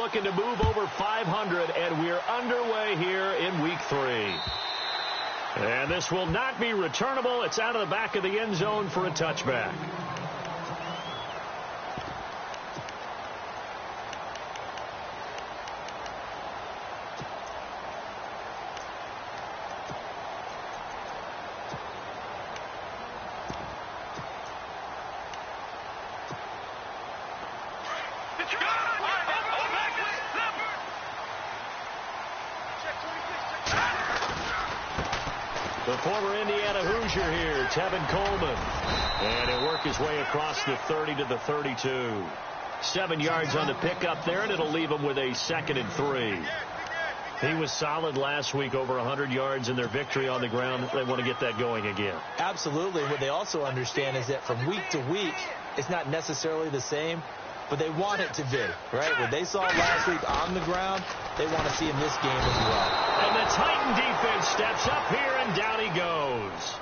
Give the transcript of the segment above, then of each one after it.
looking to move over 500, and we're underway here in Week 3. And this will not be returnable. It's out of the back of the end zone for a touchback. The former Indiana Hoosier here, Tevin Coleman. And he'll work his way across the 30 to the 32. 7 yards on the pickup there, and it'll leave him with a 2nd and 3. He was solid last week, over 100 yards in their victory on the ground. They want to get that going again. Absolutely. What they also understand is that from week to week, it's not necessarily the same, but they want it to be, right? What they saw last week on the ground, they want to see in this game as well. And the Titan defense steps up here, and down he goes.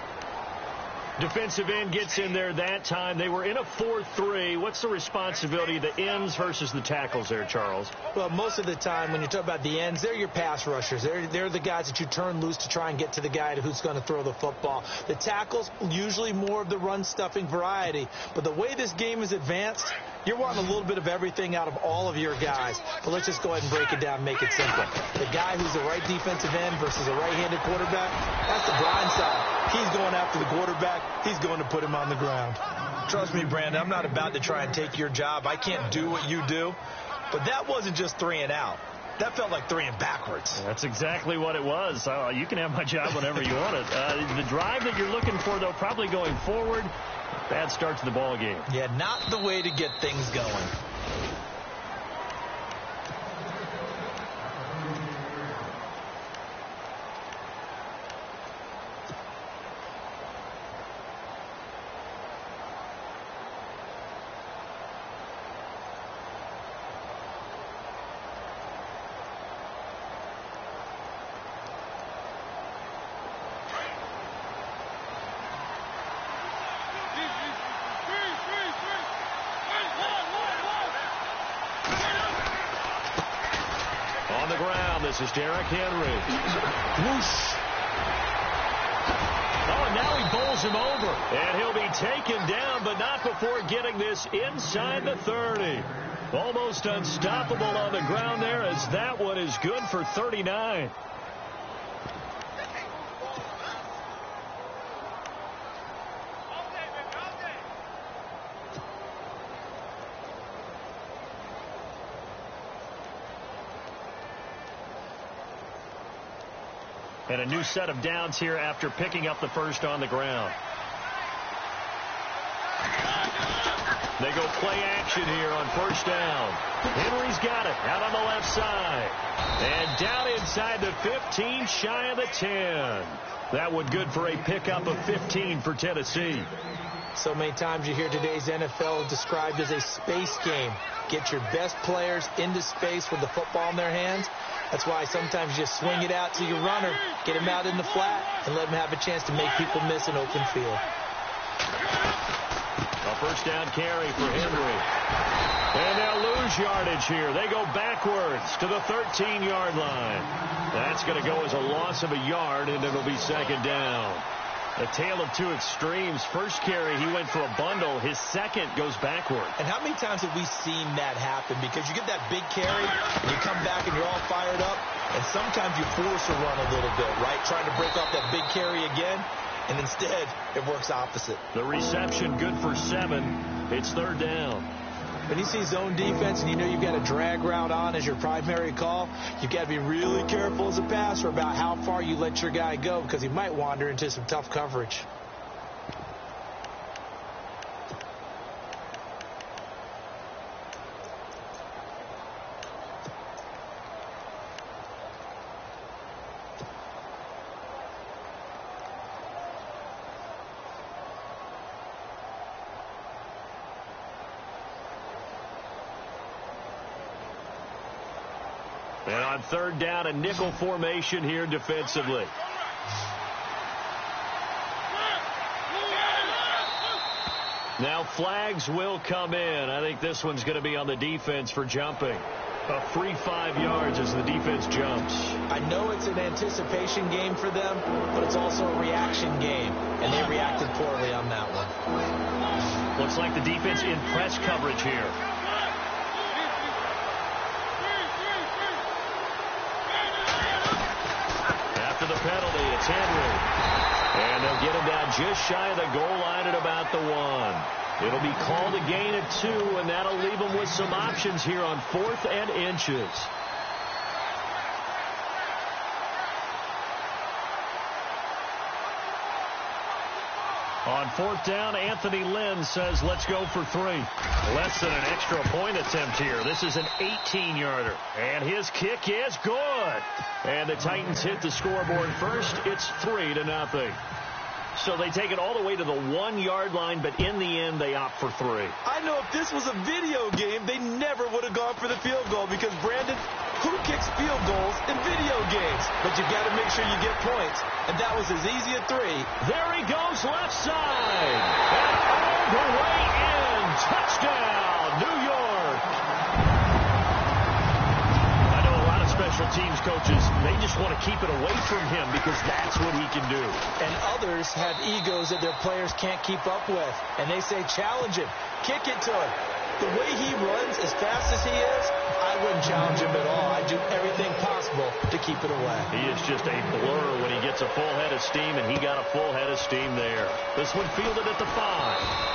Defensive end gets in there that time. They were in a 4-3. What's the responsibility of the ends versus the tackles there, Charles? Well, most of the time when you talk about the ends, they're your pass rushers. They're the guys that you turn loose to try and get to the guy who's going to throw the football. The tackles, usually more of the run-stuffing variety. But the way this game is advanced, you're wanting a little bit of everything out of all of your guys. But let's just go ahead and break it down and make it simple. The guy who's the right defensive end versus a right-handed quarterback, that's the blind side. He's going after the quarterback. He's going to put him on the ground. Trust me, Brandon, I'm not about to try and take your job. I can't do what you do. But that wasn't just 3 and out. That felt like 3 and backwards. That's exactly what it was. You can have my job whenever you want it. The drive that you're looking for, though, probably going forward. Bad start to the ball game. Yeah, not the way to get things going. On the ground, this is Derrick Henry. Whoosh. Oh, and now he bowls him over. And he'll be taken down, but not before getting this inside the 30. Almost unstoppable on the ground there, as that one is good for 39. And a new set of downs here after picking up the first on the ground. They go play action here on first down. Henry's got it out on the left side. And down inside the 15, shy of the 10. That one good for a pickup of 15 for Tennessee. So many times you hear today's NFL described as a space game. Get your best players into space with the football in their hands. That's why sometimes you just swing it out to your runner, get him out in the flat, and let him have a chance to make people miss an open field. A first down carry for Henry. And they'll lose yardage here. They go backwards to the 13-yard line. That's going to go as a loss of a yard, and it'll be second down. A tale of two extremes. First carry, he went for a bundle. His second goes backward. And how many times have we seen that happen? Because you get that big carry, and you come back and you're all fired up, and sometimes you force a run a little bit, right? Trying to break off that big carry again, and instead it works opposite. The reception good for 7. It's third down. When you see zone defense and you know you've got a drag route on as your primary call, you've got to be really careful as a passer about how far you let your guy go, because he might wander into some tough coverage. And on third down, a nickel formation here defensively. Now flags will come in. I think this one's going to be on the defense for jumping. A free 5 yards as the defense jumps. I know it's an anticipation game for them, but it's also a reaction game, and they reacted poorly on that one. Looks like the defense in press coverage here. After the penalty, it's Henry. And they'll get him down just shy of the goal line at about the 1. It'll be called a gain of 2, and that'll leave them with some options here on 4th and inches. On 4th down, Anthony Lynn says, let's go for 3. Less than an extra point attempt here. This is an 18-yarder. And his kick is good. And the Titans hit the scoreboard first. It's 3-0. So they take it all the way to the 1-yard line, but in the end, they opt for 3. I know if this was a video game, they never would have gone for the field goal because, Brandon, who kicks field goals in video games? But you got to make sure you get points, and that was as easy as 3. There he goes left side, and all the way in. Touchdown, New York. I know a lot of special teams coaches, they just want to keep it away from him because that's what he can do. And others have egos that their players can't keep up with. And they say, challenge him. Kick it to him. The way he runs as fast as he is, I wouldn't challenge him at all. I'd do everything possible to keep it away. He is just a blur when he gets a full head of steam, and he got a full head of steam there. This one fielded at the 5.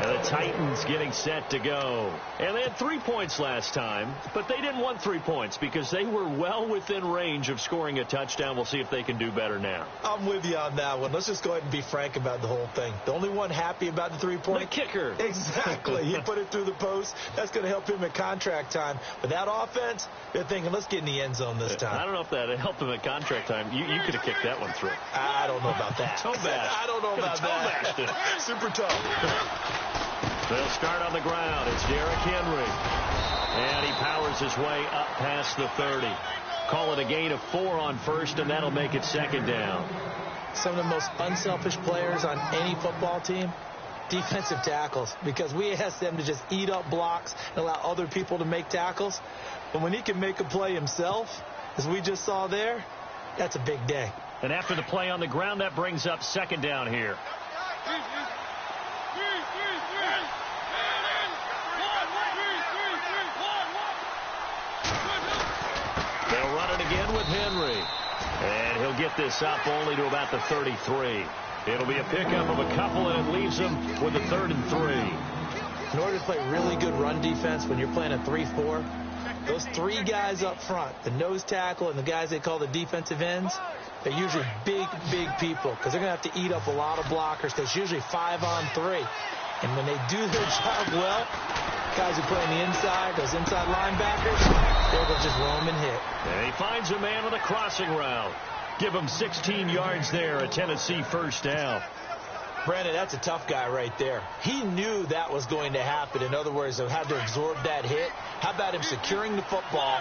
And the Titans getting set to go. And they had 3 points last time, but they didn't want 3 points because they were well within range of scoring a touchdown. We'll see if they can do better now. I'm with you on that one. Let's just go ahead and be frank about the whole thing. The only one happy about the 3-point? The kicker. Exactly. He put it through the post. That's going to help him at contract time. But that offense, they're thinking, let's get in the end zone this time. I don't know if that helped him at contract time. You could have kicked that one through. I don't know about that. Toe bash. I don't know about that. Super tough. They'll start on the ground. It's Derrick Henry. And he powers his way up past the 30. Call it a gain of 4 on 1st, and that'll make it 2nd down. Some of the most unselfish players on any football team, defensive tackles, because we ask them to just eat up blocks and allow other people to make tackles. But when he can make a play himself, as we just saw there, that's a big day. And after the play on the ground, that brings up 2nd down here. They'll run it again with Henry. And he'll get this up only to about the 33. It'll be a pickup of a couple, and it leaves him with a 3rd and 3. In order to play really good run defense when you're playing a 3-4, those 3 guys up front, the nose tackle and the guys they call the defensive ends, they're usually big, big people because they're going to have to eat up a lot of blockers because it's usually 5 on 3. And when they do their job well, guys who play on the inside, those inside linebackers, they'll just roam and hit. And he finds a man with a crossing route. Give him 16 yards there, a Tennessee 1st down. Brandon, that's a tough guy right there. He knew that was going to happen. In other words, he had to absorb that hit. How about him securing the football,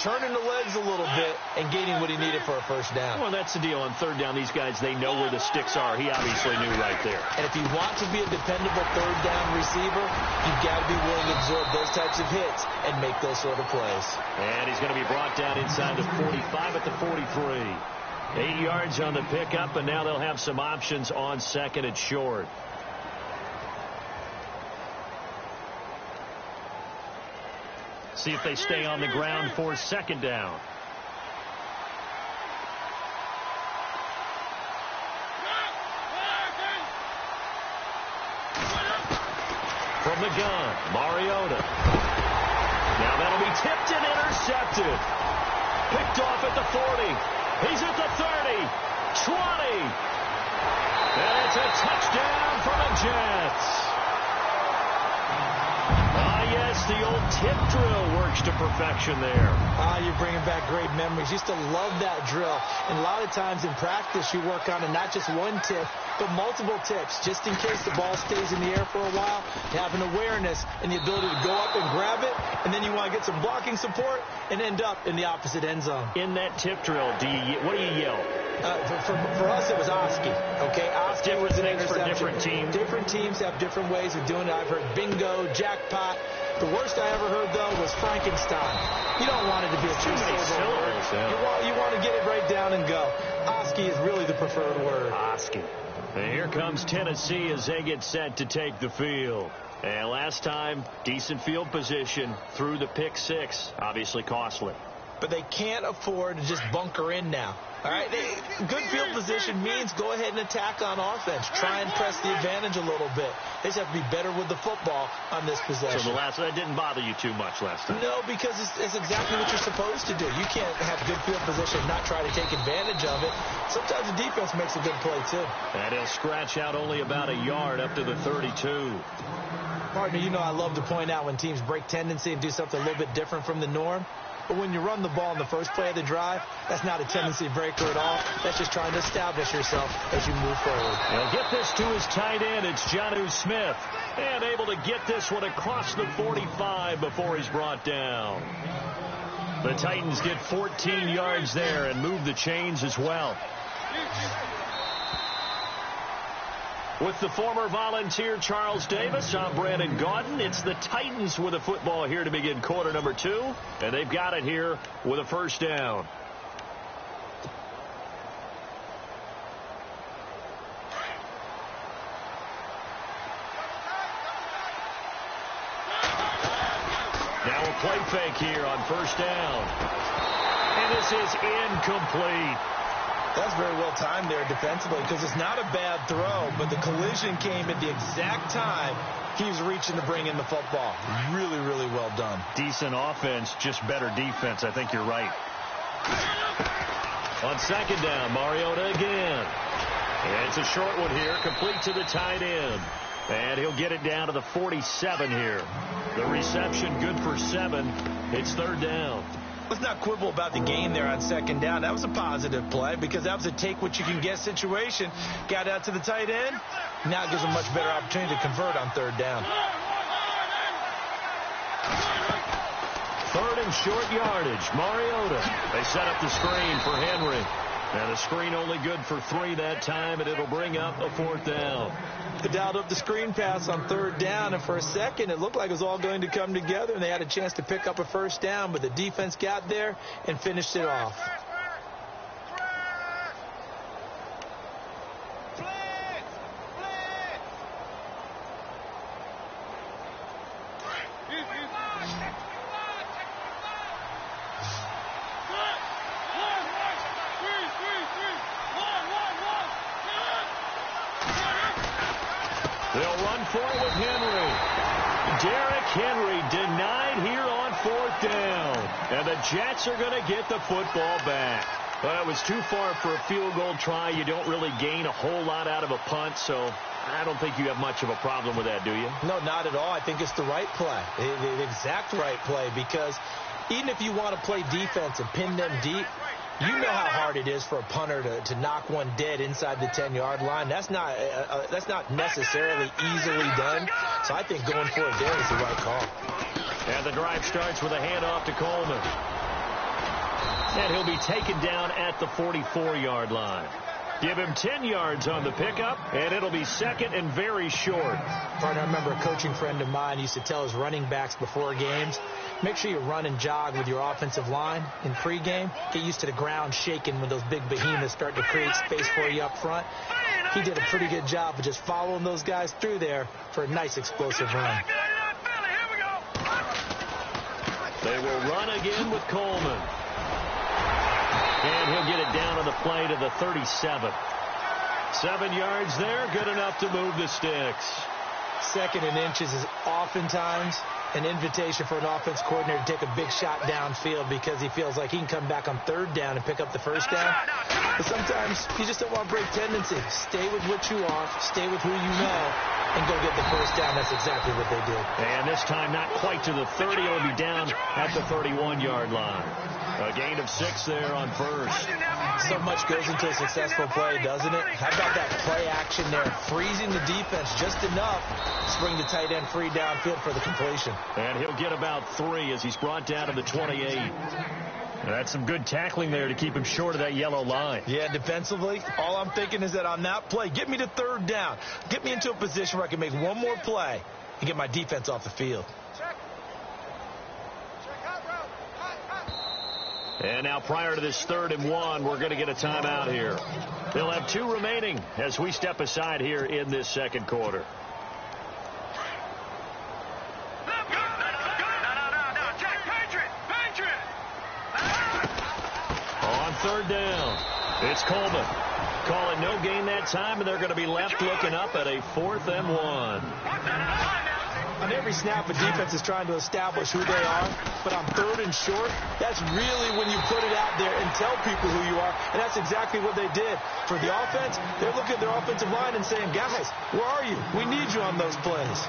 turning the legs a little bit, and gaining what he needed for a 1st down? Well, that's the deal. On 3rd down, these guys, they know where the sticks are. He obviously knew right there. And if you want to be a dependable 3rd down receiver, you've got to be willing to absorb those types of hits and make those sort of plays. And he's going to be brought down inside the 45 at the 43. 8 yards on the pickup, and now they'll have some options on 2nd and short. See if they stay on the ground for 2nd down. From the gun, Mariota. Now that'll be tipped and intercepted. Picked off at the 40. He's at the 30, 20. And it's a touchdown for the Jets. Yes, the old tip drill works to perfection there. You're bringing back great memories. Used to love that drill. And a lot of times in practice, you work on it, not just one tip, but multiple tips, just in case the ball stays in the air for a while, to have an awareness and the ability to go up and grab it, and then you want to get some blocking support and end up in the opposite end zone. In that tip drill, what do you yell? For us, it was Oski. Okay, Oski different was an things interception. for different teams. Different teams have different ways of doing it. I've heard bingo, jackpot. The worst I ever heard, though, was Frankenstein. You don't want it to be a too many syllables. You want to get it right down and go. Oski is really the preferred word. Oski. And here comes Tennessee as they get set to take the field. And last time, decent field position through the pick six. Obviously costly. But they can't afford to just bunker in now. All right, good field position means go ahead and attack on offense. Try and press the advantage a little bit. They just have to be better with the football on this possession. So that didn't bother you too much last time? No, because it's exactly what you're supposed to do. You can't have good field position and not try to take advantage of it. Sometimes the defense makes a good play, too. And he'll scratch out only about a yard up to the 32. Partner, you know I love to point out when teams break tendency and do something a little bit different from the norm. But when you run the ball in the first play of the drive, that's not a tendency breaker at all. That's just trying to establish yourself as you move forward. He'll get this to his tight end. It's Jonnu Smith. And able to get this one across the 45 before he's brought down. The Titans get 14 yards there and move the chains as well. With the former Volunteer Charles Davis, I'm Brandon Gaudin. It's the Titans with a football here to begin quarter number 2. And they've got it here with a first down. Now a play fake here on first down. And this is incomplete. That's very well timed there defensively because it's not a bad throw, but the collision came at the exact time he was reaching to bring in the football. Really, really well done. Decent offense, just better defense. I think you're right. On second down, Mariota again. And it's a short one here, complete to the tight end. And he'll get it down to the 47 here. The reception good for 7. It's third down. Let's not quibble about the gain there on second down. That was a positive play because that was a take-what-you-can-get situation. Got out to the tight end. Now it gives them a much better opportunity to convert on third down. Third and short yardage. Mariota. They set up the screen for Henry. And the screen only good for 3 that time, and it'll bring up a fourth down. They dialed up the screen pass on third down, and for a second it looked like it was all going to come together, and they had a chance to pick up a first down, but the defense got there and finished it off. They'll run for it with Henry. Derrick Henry denied here on fourth down. And the Jets are going to get the football back. Well, it was too far for a field goal try. You don't really gain a whole lot out of a punt, so I don't think you have much of a problem with that, do you? No, not at all. I think it's the right play, the exact right play, because even if you want to play defense and pin them deep, you know how hard it is for a punter to knock one dead inside the 10-yard line. That's not necessarily easily done. So I think going for it there is the right call. And the drive starts with a handoff to Coleman. And he'll be taken down at the 44-yard line. Give him 10 yards on the pickup, and it'll be second and very short. Partner, I remember a coaching friend of mine used to tell his running backs before games, make sure you run and jog with your offensive line in pregame. Get used to the ground shaking when those big behemoths start to create space for you up front. He did a pretty good job of just following those guys through there for a nice explosive run. They will run again with Coleman. And he'll get it down on the play to the 37. 7 yards there, good enough to move the sticks. Second and inches is oftentimes an invitation for an offense coordinator to take a big shot downfield because he feels like he can come back on third down and pick up the first down. But sometimes you just don't want to break tendency. Stay with what you are. Stay with who you know. and go get the first down. That's exactly what they did. And this time not quite to the 30. It'll be down at the 31-yard line. A gain of 6 there on first. So much goes into a successful play, doesn't it? How about that play action there? Freezing the defense just enough to bring the tight end free downfield for the completion. And he'll get about 3 as he's brought down to the 28. That's some good tackling there to keep him short of that yellow line. Yeah, defensively, all I'm thinking is that on that play, get me to third down. Get me into a position where I can make one more play and get my defense off the field. And now prior to this 3rd and 1, we're going to get a timeout here. They'll have 2 remaining as we step aside here in this second quarter. On 3rd down, it's Coleman. Calling no gain that time, and they're going to be left looking up at a 4th and 1. On every snap, a defense is trying to establish who they are, but on 3rd and short, that's really when you put it out there and tell people who you are, and that's exactly what they did. For the offense, they're looking at their offensive line and saying, guys, where are you? We need you on those plays.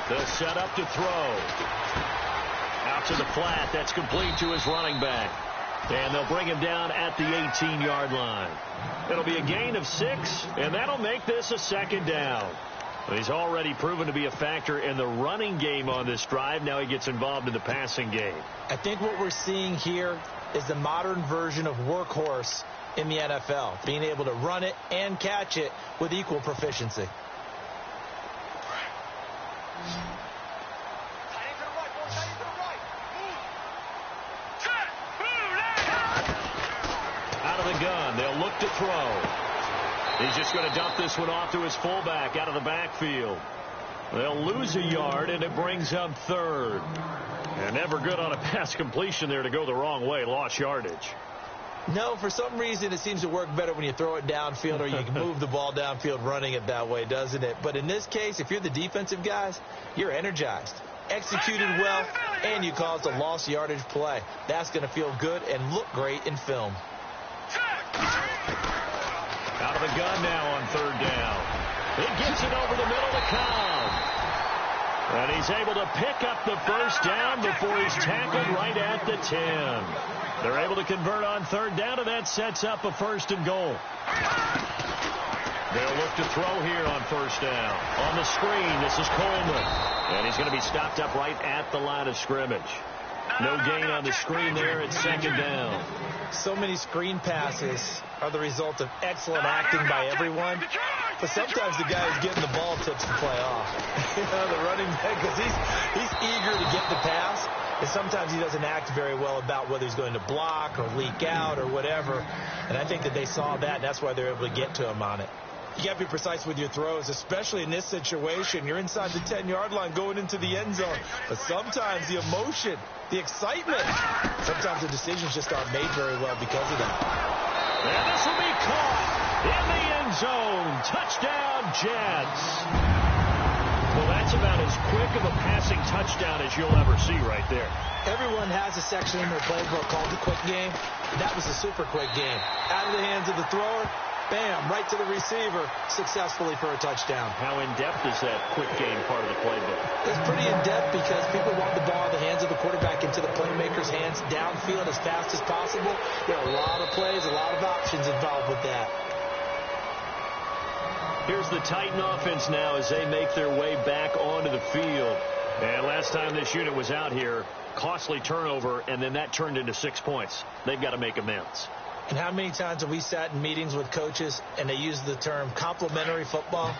The setup to throw. Out to the flat. That's complete to his running back. And they'll bring him down at the 18-yard line. It'll be a gain of 6, and that'll make this a 2nd down. He's already proven to be a factor in the running game on this drive. Now he gets involved in the passing game. I think what we're seeing here is the modern version of workhorse in the NFL, being able to run it and catch it with equal proficiency. Out of the gun, they'll look to throw. He's just going to dump this one off to his fullback out of the backfield. They'll lose a yard, and it brings up 3rd. And never good on a pass completion there to go the wrong way. Lost yardage. No, for some reason it seems to work better when you throw it downfield or you can move the ball downfield running it that way, doesn't it? But in this case, if you're the defensive guys, you're energized, executed well, and you caused a lost yardage play. That's going to feel good and look great in film. Out of the gun now on 3rd down. He gets it over the middle to Cobb. And he's able to pick up the first down before he's tackled right at the 10. They're able to convert on 3rd down, and that sets up a 1st and goal. They'll look to throw here on 1st down. On the screen, this is Coleman. And he's going to be stopped up right at the line of scrimmage. No gain on the screen there at 2nd down. So many screen passes are the result of excellent acting by everyone. But sometimes the guy who's getting the ball tips the play off. The running back, because he's eager to get the pass. And sometimes he doesn't act very well about whether he's going to block or leak out or whatever. And I think that they saw that, and that's why they're able to get to him on it. You got to be precise with your throws, especially in this situation. You're inside the 10-yard line going into the end zone. But sometimes the emotion, the excitement, sometimes the decisions just aren't made very well because of that. And this will be caught in the end zone. Touchdown, Jets. Well, that's about as quick of a passing touchdown as you'll ever see right there. Everyone has a section in their playbook called the quick game. That was a super quick game. Out of the hands of the thrower, bam, right to the receiver, successfully for a touchdown. How in-depth is that quick game part of the playbook? It's pretty in-depth because people want the ball in the hands of the quarterback into the playmaker's hands downfield as fast as possible. There are a lot of plays, a lot of options involved with that. Here's the Titan offense now as they make their way back onto the field. And last time this unit was out here, costly turnover, and then that turned into 6 points. They've got to make amends. And how many times have we sat in meetings with coaches and they use the term complementary football?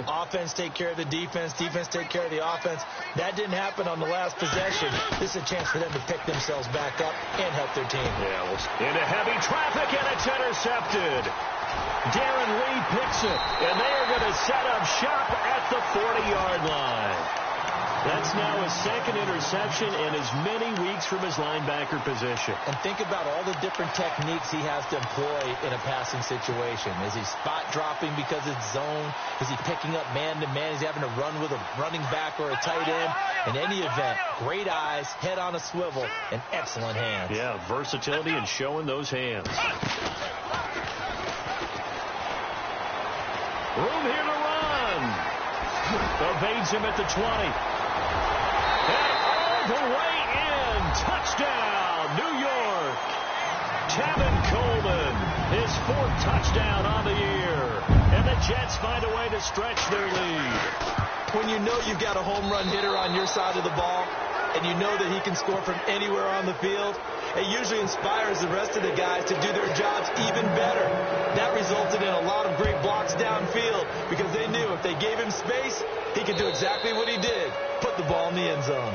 Offense take care of the defense, defense take care of the offense. That didn't happen on the last possession. This is a chance for them to pick themselves back up and help their team. Yeah, well, into heavy traffic, and it's intercepted. Darren Lee picks it, and they are going to set up shop at the 40-yard line. That's now his second interception and as many weeks from his linebacker position. And think about all the different techniques he has to employ in a passing situation. Is he spot dropping because it's zone? Is he picking up man-to-man? Is he having to run with a running back or a tight end? In any event, great eyes, head on a swivel, and excellent hands. Yeah, versatility and showing those hands. Room here to run. Evades him at the 20. And all the way in. Touchdown, New York. Tevin Coleman, his 4th touchdown on the year. And the Jets find a way to stretch their lead. When you know you've got a home run hitter on your side of the ball, and you know that he can score from anywhere on the field, it usually inspires the rest of the guys to do their jobs even better. That resulted in a lot of great blocks downfield because they knew if they gave him space, he could do exactly what he did, put the ball in the end zone.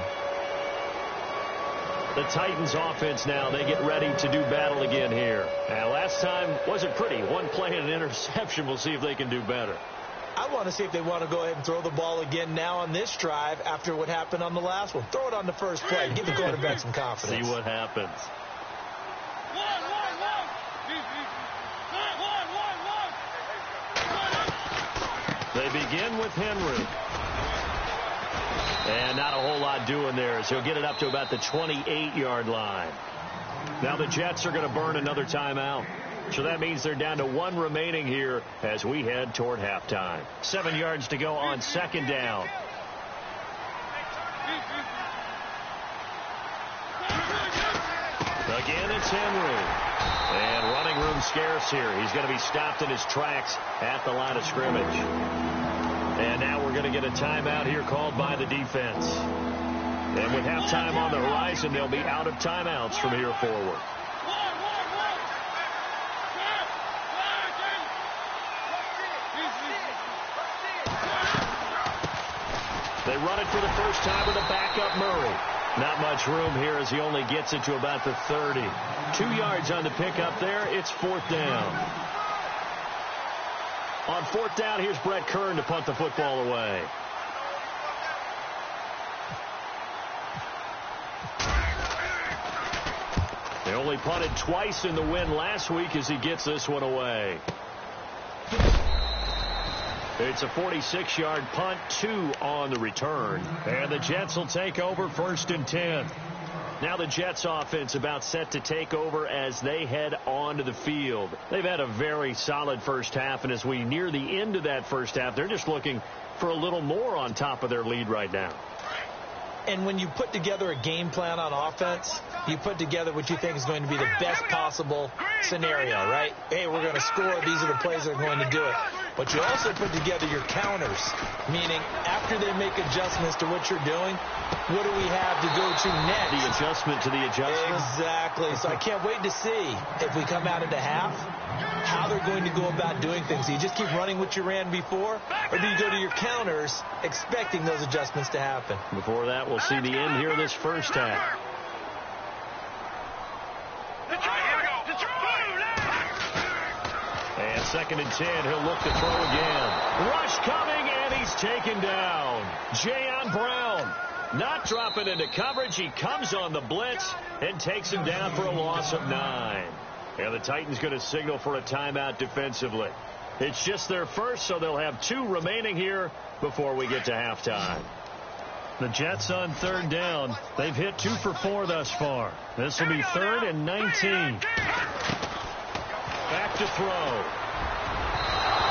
The Titans offense now, they get ready to do battle again here. Now, last time wasn't pretty. One play and an interception. We'll see if they can do better. I want to see if they want to go ahead and throw the ball again now on this drive after what happened on the last one. Throw it on the first play. Give the quarterback some confidence. See what happens. They begin with Henry. And not a whole lot doing there, so he'll get it up to about the 28-yard line. Now the Jets are going to burn another timeout. So that means they're down to 1 remaining here as we head toward halftime. 7 yards to go on 2nd down. Again, it's Henry. And running room scarce here. He's going to be stopped in his tracks at the line of scrimmage. And now we're going to get a timeout here called by the defense. And with halftime on the horizon, they'll be out of timeouts from here forward. They run it for the first time with a backup Murray. Not much room here as he only gets it to about the 30. 2 yards on the pickup there. It's 4th down. On 4th down, here's Brett Kern to punt the football away. They only punted twice in the win last week as he gets this one away. It's a 46-yard punt, 2 on the return. And the Jets will take over 1st and 10. Now the Jets offense about set to take over as they head onto the field. They've had a very solid first half, and as we near the end of that first half, they're just looking for a little more on top of their lead right now. And when you put together a game plan on offense, you put together what you think is going to be the best possible scenario, right? Hey, we're going to score. These are the plays that are going to do it. But you also put together your counters, meaning after they make adjustments to what you're doing, what do we have to go to next? The adjustment to the adjustment. Exactly. So I can't wait to see if we come out into half, how they're going to go about doing things. Do you just keep running what you ran before, or do you go to your counters expecting those adjustments to happen? Before that, we'll see the end here of this first half. And 2nd and 10, he'll look to throw again. Rush coming, and he's taken down. Jayon Brown not dropping into coverage. He comes on the blitz and takes him down for a loss of 9. And the Titans going to signal for a timeout defensively. It's just their first, so they'll have 2 remaining here before we get to halftime. The Jets on 3rd down. They've hit 2 for 4 thus far. This will be 3rd and 19. Back to throw.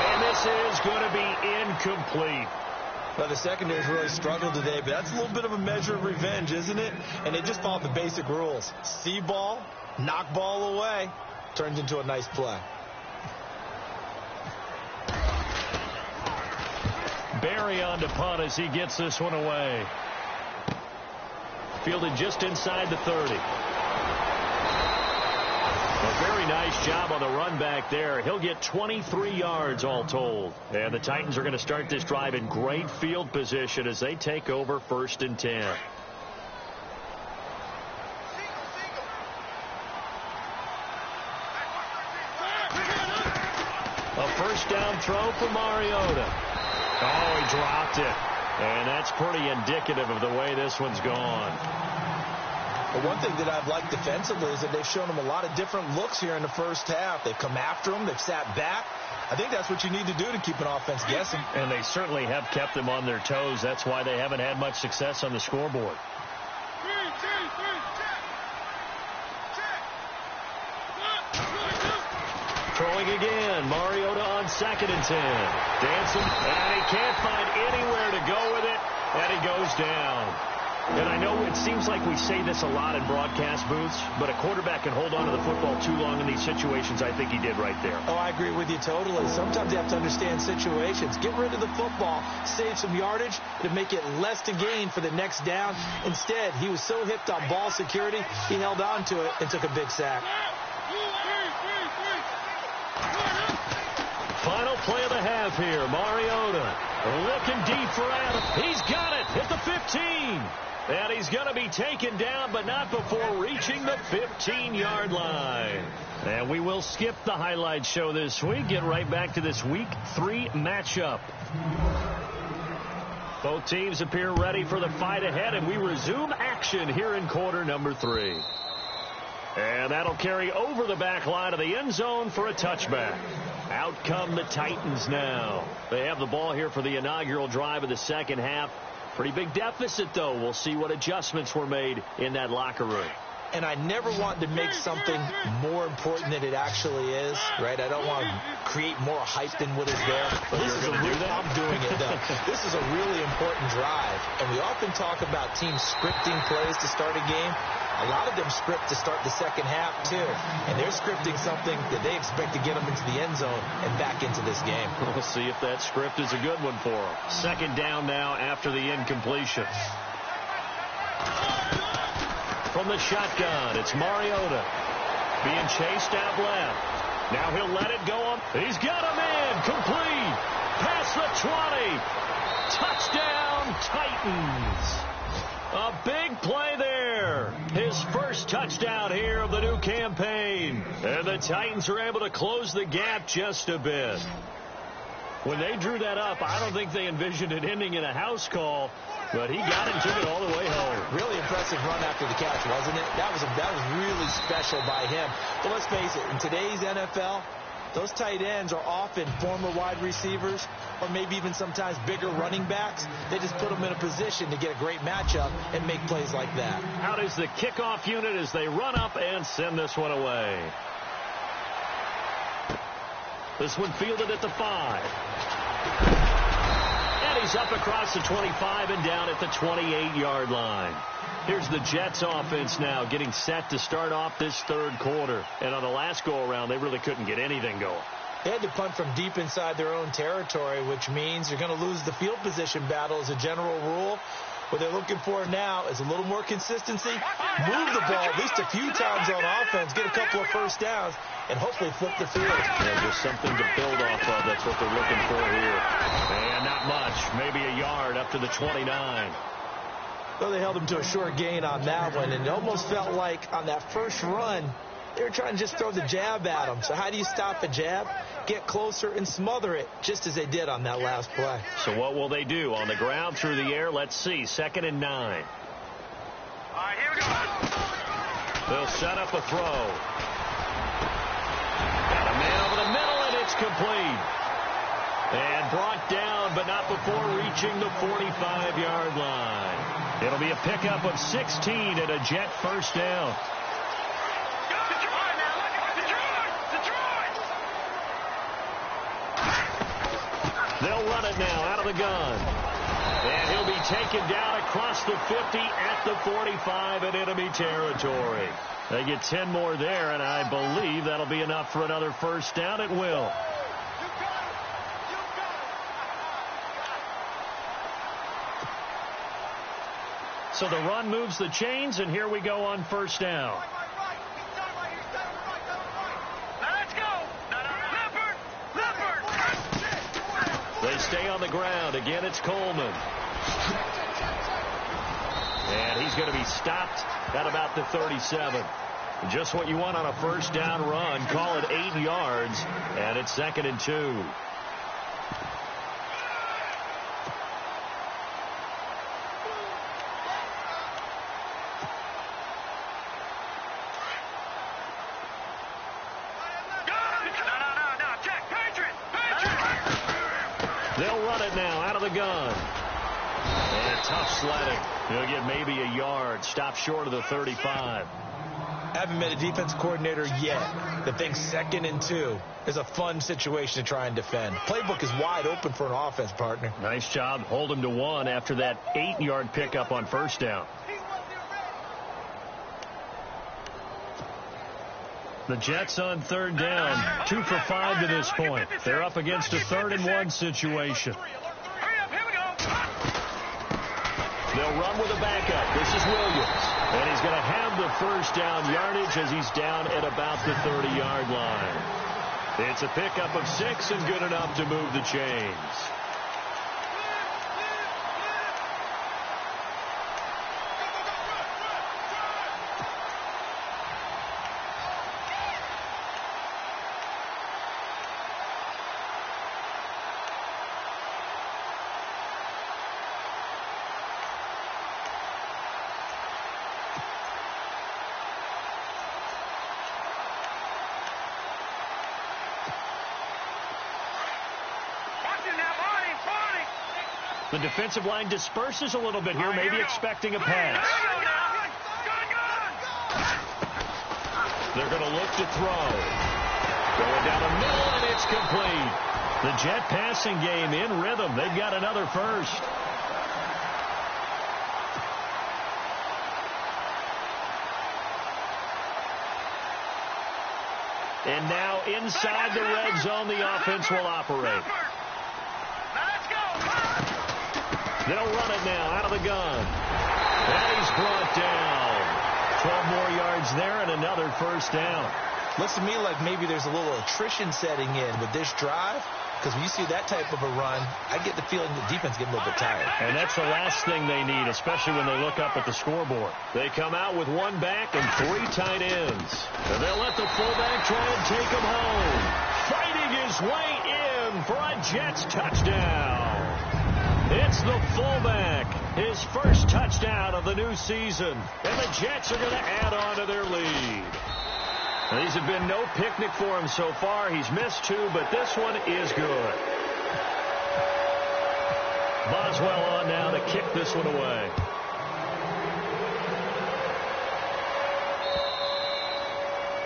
And this is going to be incomplete. Well, the secondary's really struggled today, but that's a little bit of a measure of revenge, isn't it? And they just followed the basic rules. See ball, knock ball away, turns into a nice play. Barry on to punt as he gets this one away. Fielded just inside the 30. A very nice job on the run back there. He'll get 23 yards all told. And the Titans are going to start this drive in great field position as they take over 1st and 10. A first down throw for Mariota. Oh, he dropped it. And that's pretty indicative of the way this one's gone. But one thing that I've liked defensively is that they've shown him a lot of different looks here in the first half. They've come after him. They've sat back. I think that's what you need to do to keep an offense guessing. And they certainly have kept them on their toes. That's why they haven't had much success on the scoreboard. Throwing again. Mariota on 2nd and 10. Dancing. And he can't find anywhere to go with it. And he goes down. And I know it seems like we say this a lot in broadcast booths, but a quarterback can hold on to the football too long in these situations. I think he did right there. Oh, I agree with you totally. Sometimes you have to understand situations. Get rid of the football, save some yardage to make it less to gain for the next down. Instead, he was so hipped on ball security, he held on to it and took a big sack. Final play of the half here. Mariota looking deep for Adams. He's got it at the 15. And he's going to be taken down, but not before reaching the 15-yard line. And we will skip the highlight show this week. Get right back to this Week 3 matchup. Both teams appear ready for the fight ahead, and we resume action here in quarter number 3. And that'll carry over the back line of the end zone for a touchback. Out come the Titans now. They have the ball here for the inaugural drive of the second half. Pretty big deficit, though. We'll see what adjustments were made in that locker room. And I never want to make something more important than it actually is, right? I don't want to create more hype than what is there. But this is I'm doing it, though. This is a really important drive. And we often talk about teams scripting plays to start a game. A lot of them script to start the second half, too. And they're scripting something that they expect to get them into the end zone and back into this game. We'll see if that script is a good one for them. Second down now after the incompletion. From the shotgun, it's Mariota being chased out left. Now he'll let it go on. He's got him in. Complete. Past the 20. Touchdown, Titans. A big play there. His first touchdown here of the new campaign. And the Titans are able to close the gap just a bit. When they drew that up, I don't think they envisioned it ending in a house call, but he got it and took it all the way home. Really impressive run after the catch, wasn't it? That was really special by him. But let's face it, in today's NFL, those tight ends are often former wide receivers or maybe even sometimes bigger running backs. They just put them in a position to get a great matchup and make plays like that. Out is the kickoff unit as they run up and send this one away. This one fielded at the 5. And he's up across the 25 and down at the 28-yard line. Here's the Jets offense now getting set to start off this third quarter. And on the last go-around, they really couldn't get anything going. They had to punt from deep inside their own territory, which means you're going to lose the field position battle as a general rule. What they're looking for now is a little more consistency, move the ball at least a few times on offense, get a couple of first downs, and hopefully flip the field. Yeah, just something to build off of. That's what they're looking for here. And not much, maybe a yard up to the 29. Well, they held him to a short gain on that one, and it almost felt like on that first run, they were trying to just throw the jab at him. So how do you stop a jab? Get closer and smother it, just as they did on that last play. So what will they do? On the ground, through the air? Let's see. 2nd and 9. All right, here we go. They'll set up a throw. Got a man over the middle, and it's complete. And brought down, but not before reaching the 45-yard line. It'll be a pickup of 16 and a Jet first down. They'll run it now out of the gun. And he'll be taken down across the 50 at the 45 in enemy territory. They get 10 more there, and I believe that'll be enough for another first down. It will. So the run moves the chains, and here we go on first down. They stay on the ground. Again, it's Coleman. And he's going to be stopped at about the 37. Just what you want on a first down run. Call it 8 yards, and it's 2nd and 2. They'll run it now out of the gun. And tough sledding. He'll get maybe a yard. Stop short of the 35. Haven't met a defense coordinator yet that thinks 2nd and 2 is a fun situation to try and defend. Playbook is wide open for an offense, partner. Nice job. Hold him to 1 after that 8-yard pickup on first down. The Jets on 3rd down. 2 for 5 to this point. They're up against a 3rd and 1 situation. They'll run with a backup. This is Williams. And he's going to have the first down yardage as he's down at about the 30-yard line. It's a pickup of 6 and good enough to move the chains. The defensive line disperses a little bit here, maybe expecting a pass. They're going to look to throw. Going down the middle, and it's complete. The Jet passing game in rhythm. They've got another first. And now inside the red zone, the offense will operate. They'll run it now out of the gun. And he's brought down. 12 more yards there and another first down. Looks to me like maybe there's a little attrition setting in with this drive. Because when you see that type of a run, I get the feeling the defense getting a little bit tired. And that's the last thing they need, especially when they look up at the scoreboard. They come out with 1 back and 3 tight ends. And they'll let the fullback try and take him home. Fighting his way in for a Jets touchdown. It's the fullback, his first touchdown of the new season. And the Jets are going to add on to their lead. Now, these have been no picnic for him so far. He's missed 2, but this one is good. Boswell on now to kick this one away.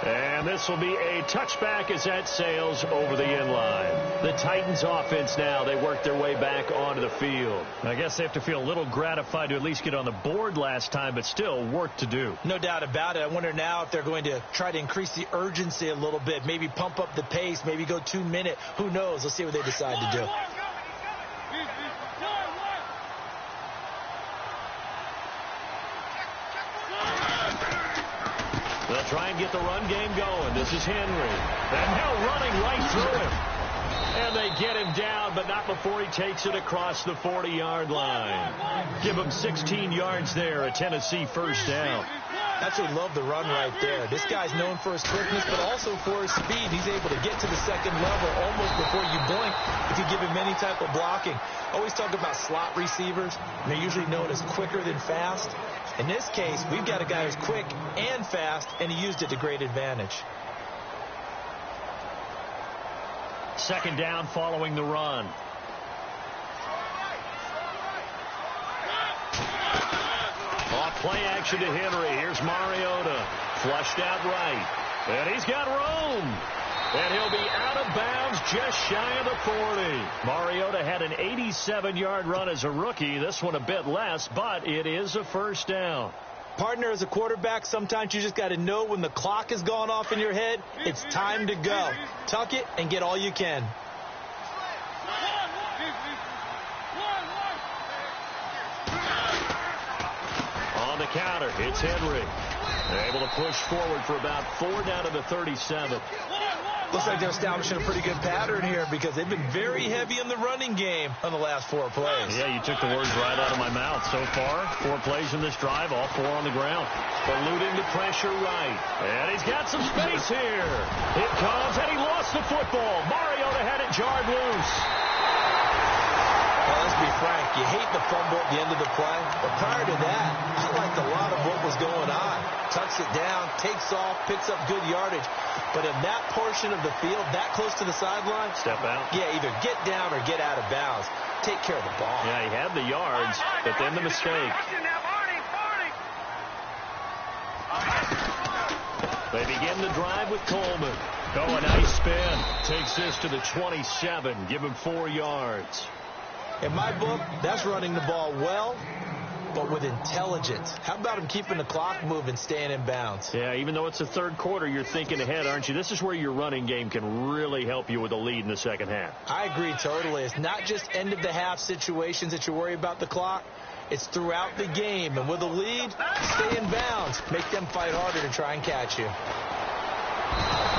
And this will be a touchback as that sails over the end line. The Titans offense now, they work their way back onto the field. I guess they have to feel a little gratified to at least get on the board last time, but still work to do. No doubt about it. I wonder now if they're going to try to increase the urgency a little bit, maybe pump up the pace, maybe go 2-minute. Who knows? Let's see what they decide to do. They'll try and get the run game going. This is Henry. And now running right through him. And they get him down, but not before he takes it across the 40-yard line. Give him 16 yards there, a Tennessee first down. Absolutely love the run right there. This guy's known for his quickness, but also for his speed. He's able to get to the second level almost before you blink if you give him any type of blocking. Always talk about slot receivers. They're usually known as quicker than fast. In this case, we've got a guy who's quick and fast, and he used it to great advantage. Second down following the run. Off play action to Henry. Here's Mariota. Flushed out right. And he's got room. And he'll be out of bounds just shy of the 40. Mariota had an 87-yard run as a rookie. This one a bit less, but it is a first down. Partner, as a quarterback, sometimes you just got to know when the clock has gone off in your head, it's time to go. Tuck it and get all you can. On the counter, it's Henry. Able to push forward for about 4 down to the 37. Looks like they're establishing a pretty good pattern here because they've been very heavy in the running game on the last 4 plays. Yeah, you took the words right out of my mouth. So far, 4 plays in this drive, all 4 on the ground. Eluding the pressure right. And he's got some space here. It comes, and he lost the football. Mariota had it jarred loose. Well, let's be frank, you hate the fumble at the end of the play, but prior to that, I liked a lot of what was going on. Tucks it down, takes off, picks up good yardage. But in that portion of the field, that close to the sideline, step out. Yeah, either get down or get out of bounds. Take care of the ball. Yeah, he had the yards, but then the mistake. They begin the drive with Coleman. Oh, a nice spin. Takes this to the 27. Give him 4 yards. In my book, that's running the ball well, but with intelligence. How about him keeping the clock moving, staying in bounds? Yeah, even though it's the third quarter, you're thinking ahead, aren't you? This is where your running game can really help you with a lead in the second half. I agree totally. It's not just end-of-the-half situations that you worry about the clock. It's throughout the game. And with a lead, stay in bounds. Make them fight harder to try and catch you.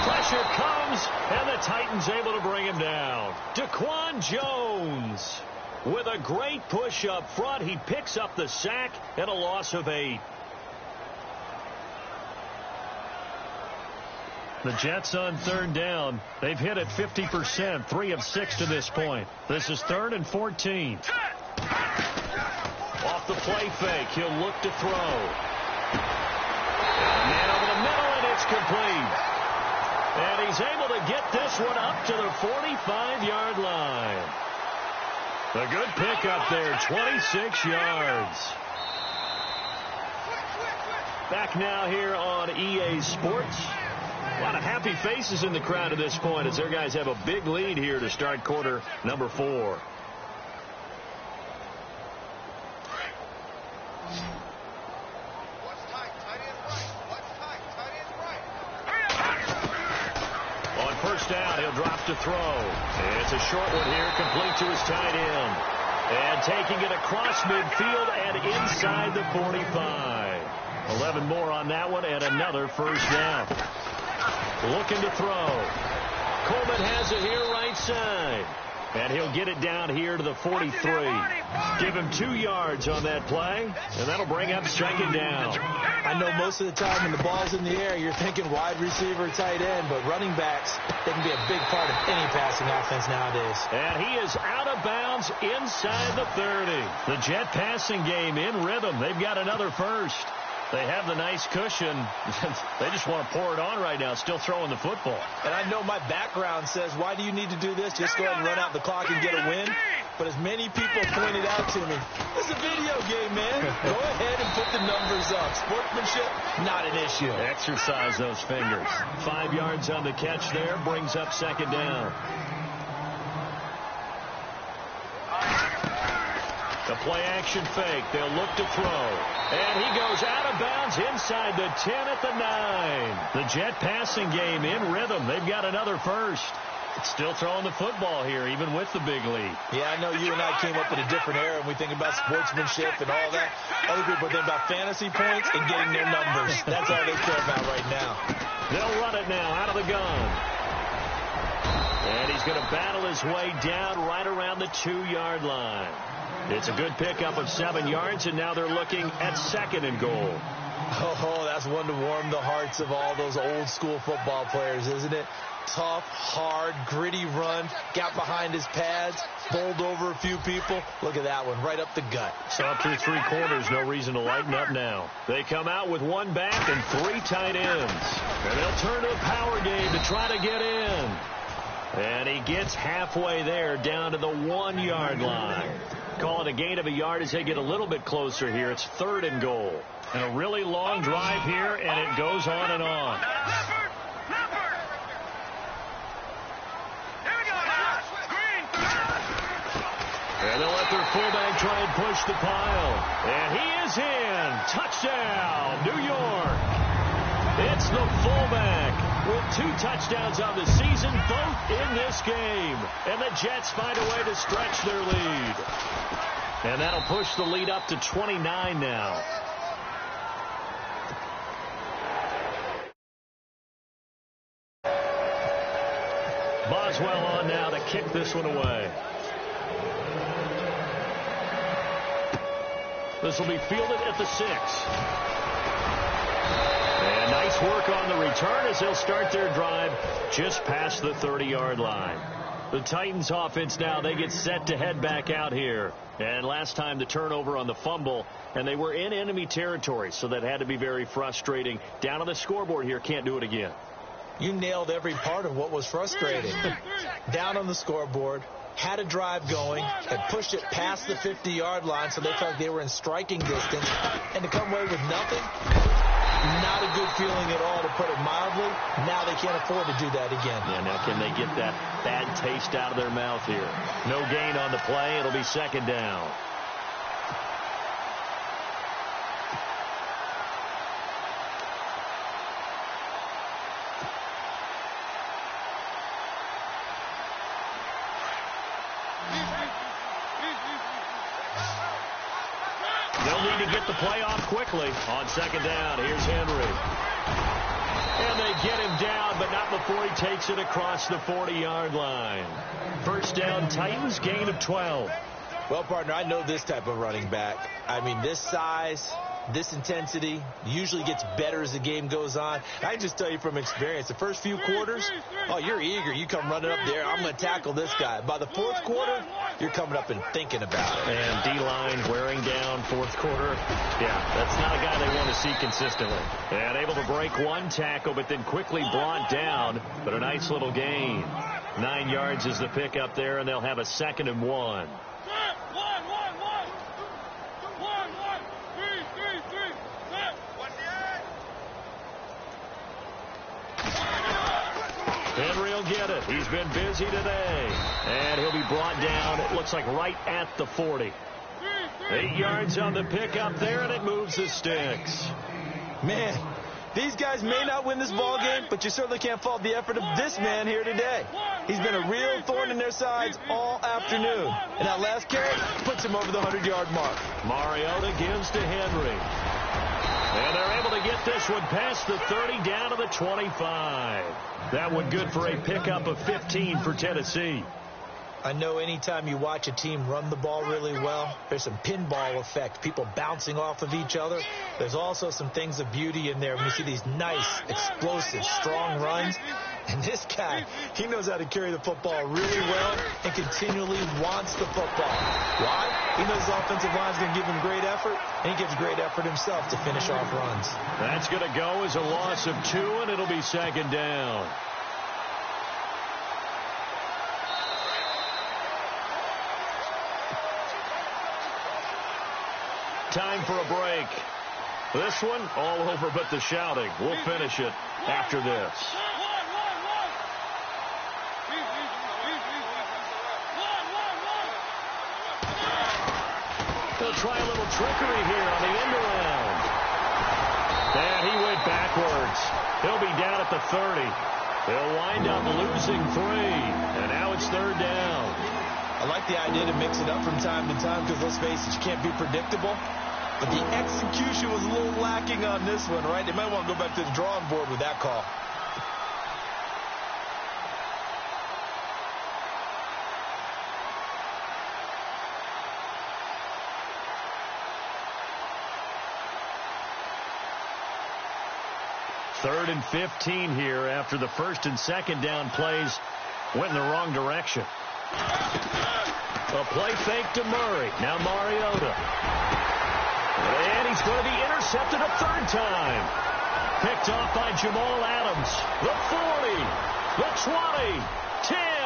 Pressure comes, and the Titans able to bring him down. Daquan Jones with a great push up front. He picks up the sack and a loss of 8. The Jets on third down. They've hit it 50%, 3 of 6 to this point. This is 3rd and 14. Off the play fake, he'll look to throw. Man over the middle, and it's complete. And he's able to get this one up to the 45-yard line. A good pickup there, 26 yards. Back now here on EA Sports. A lot of happy faces in the crowd at this point as their guys have a big lead here to start quarter number 4. Down, he'll drop to throw. And it's a short one here, complete to his tight end. And taking it across midfield and inside the 45. 11 more on that one and another first down. Looking to throw. Coleman has it here right side. And he'll get it down here to the 43. Give him 2 yards on that play, and that'll bring up second down. I know most of the time when the ball's in the air, you're thinking wide receiver, tight end, but running backs, they can be a big part of any passing offense nowadays. And he is out of bounds inside the 30. The Jet passing game in rhythm. They've got another first. They have the nice cushion. They just want to pour it on right now, still throwing the football. And I know my background says, why do you need to do this? Just go ahead and run out the clock and get a win. But as many people pointed out to me, this is a video game, man. Go ahead and put the numbers up. Sportsmanship, not an issue. Exercise those fingers. 5 yards on the catch there, brings up second down. The play action fake. They'll look to throw. And he goes out of bounds inside the 10 at the 9. The Jet passing game in rhythm. They've got another first. Still throwing the football here, even with the big lead. Yeah, I know you and I came up in a different era, and we think about sportsmanship and all that. Other people think about fantasy points and getting their numbers. That's all they care about right now. They'll run it now out of the gun. And he's going to battle his way down right around the 2-yard line. It's a good pickup of 7 yards, and now they're looking at 2nd and goal. Oh, that's one to warm the hearts of all those old-school football players, isn't it? Tough, hard, gritty run, got behind his pads, bowled over a few people. Look at that one, right up the gut. Saw through 3 quarters, no reason to lighten up now. They come out with 1 back and 3 tight ends. And they'll turn to a power game to try to get in. And he gets halfway there, down to the 1-yard line. Call it a gain of a yard as they get a little bit closer here. It's 3rd and goal. And a really long drive here, and it goes on and on. And they'll let their fullback try and push the pile. And he is in. Touchdown, New York. It's the fullback with 2 touchdowns on the season, both in this game. And the Jets find a way to stretch their lead. And that'll push the lead up to 29 now. Boswell on now to kick this one away. This will be fielded at the 6. And nice work on the return as they'll start their drive just past the 30-yard line. The Titans offense now, they get set to head back out here. And last time the turnover on the fumble, and they were in enemy territory, so that had to be very frustrating. Down on the scoreboard here, can't do it again. You nailed every part of what was frustrating. Down on the scoreboard, had a drive going, had pushed it past the 50-yard line so they felt like they were in striking distance, and to come away with nothing, not a good feeling at all, to put it mildly. Now they can't afford to do that again. Yeah, now can they get that bad taste out of their mouth here? No gain on the play. It'll be second down. They'll need to get the play off quickly. On second down, here's Henry. And they get him down, but not before he takes it across the 40-yard line. First down, Titans, gain of 12. Well, partner, I know this type of running back. I mean, this size, this intensity usually gets better as the game goes on. I can just tell you from experience, the first few quarters, oh, you're eager. You come running up there, I'm going to tackle this guy. By the fourth quarter, you're coming up and thinking about it. And D-line wearing down fourth quarter. Yeah, that's not a guy they want to see consistently. And able to break one tackle, but then quickly brought down. But a nice little gain. 9 yards is the pickup there, and they'll have a 2nd and 1. Henry will get it. He's been busy today. And he'll be brought down, it looks like right at the 40. 8 yards on the pickup there, and it moves the sticks. Man, these guys may not win this ball game, but you certainly can't fault the effort of this man here today. He's been a real thorn in their sides all afternoon. And that last carry puts him over the 100-yard mark. Mariota gives to Henry. And they're able to get this one past the 30 down to the 25. That one good for a pickup of 15 for Tennessee. I know anytime you watch a team run the ball really well, there's some pinball effect, people bouncing off of each other. There's also some things of beauty in there when you see these nice, explosive, strong runs. And this guy, he knows how to carry the football really well and continually wants the football. Why? He knows his offensive line's going to give him great effort, and he gives great effort himself to finish off runs. That's going to go as a loss of 2, and it'll be 2nd down. Time for a break. This one, all over but the shouting. We'll finish it after this. They'll try a little trickery here on the end around. And he went backwards. He'll be down at the 30. They'll wind up losing 3. And now it's 3rd down. I like the idea to mix it up from time to time because, let's face it, you can't be predictable. But the execution was a little lacking on this one, right? They might want to go back to the drawing board with that call. Third and 15 here after the 1st and 2nd down plays went in the wrong direction. A play fake to Murray. Now Mariota. And he's going to be intercepted a 3rd time. Picked off by Jamal Adams. The 40. The 20. 10.